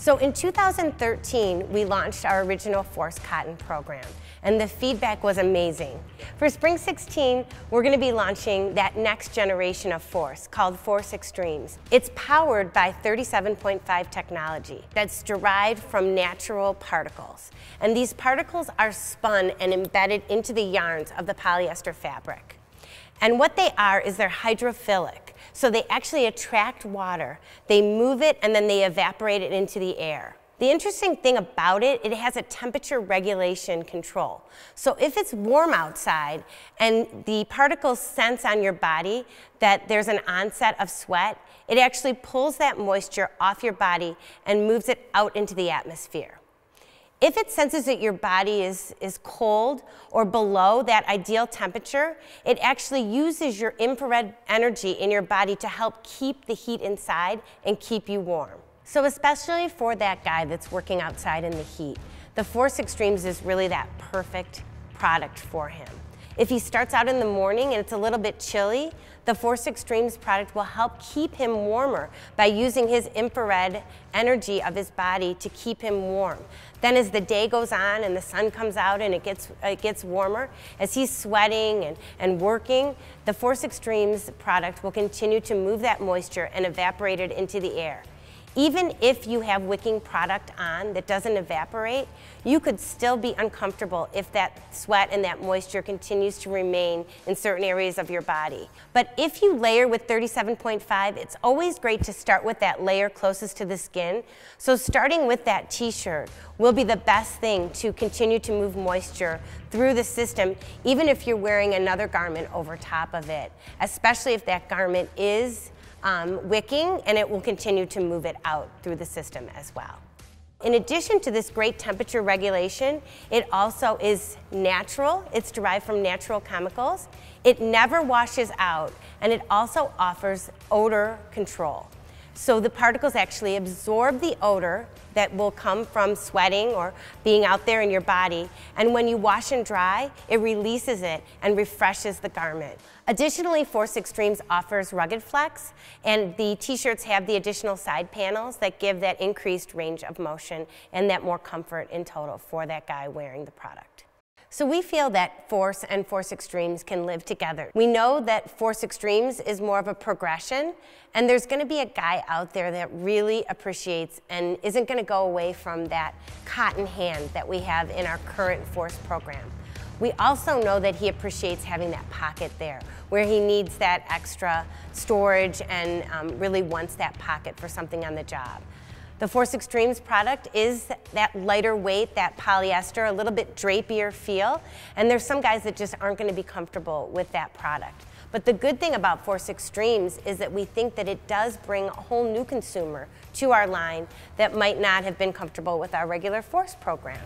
So in 2013, we launched our original Force Cotton program, and the feedback was amazing. For Spring 16, we're going to be launching that next generation of Force called Force Extremes. It's powered by 37.5 technology that's derived from natural particles. And these particles are spun and embedded into the yarns of the polyester fabric. And what they are is they're hydrophilic. So they actually attract water, they move it, and then they evaporate it into the air. The interesting thing about it, it has a temperature regulation control. So if it's warm outside and the particles sense on your body that there's an onset of sweat, it actually pulls that moisture off your body and moves it out into the atmosphere. If it senses that your body is cold or below that ideal temperature, it actually uses your infrared energy in your body to help keep the heat inside and keep you warm. So especially for that guy that's working outside in the heat, the Force Extremes is really that perfect product for him. If he starts out in the morning and it's a little bit chilly, the Force Extremes product will help keep him warmer by using his infrared energy of his body to keep him warm. Then as the day goes on and the sun comes out and it gets warmer, as he's sweating and working, the Force Extremes product will continue to move that moisture and evaporate it into the air. Even if you have wicking product on that doesn't evaporate, you could still be uncomfortable if that sweat and that moisture continues to remain in certain areas of your body. But if you layer with 37.5, it's always great to start with that layer closest to the skin. So starting with that t-shirt will be the best thing to continue to move moisture through the system, even if you're wearing another garment over top of it, especially if that garment is wicking, and it will continue to move it out through the system as well. In addition to this great temperature regulation, it also is natural. It's derived from natural chemicals. It never washes out, and it also offers odor control. So the particles actually absorb the odor that will come from sweating or being out there in your body, and when you wash and dry, it releases it and refreshes the garment. Additionally, Force Extremes offers rugged flex, and the t-shirts have the additional side panels that give that increased range of motion and that more comfort in total for that guy wearing the product. So we feel that Force and Force Extremes can live together. We know that Force Extremes is more of a progression, and there's going to be a guy out there that really appreciates and isn't going to go away from that cotton hand that we have in our current Force program. We also know that he appreciates having that pocket there, where he needs that extra storage and really wants that pocket for something on the job. The Force Extremes product is that lighter weight, that polyester, a little bit drapier feel, and there's some guys that just aren't going to be comfortable with that product. But the good thing about Force Extremes is that we think that it does bring a whole new consumer to our line that might not have been comfortable with our regular Force program.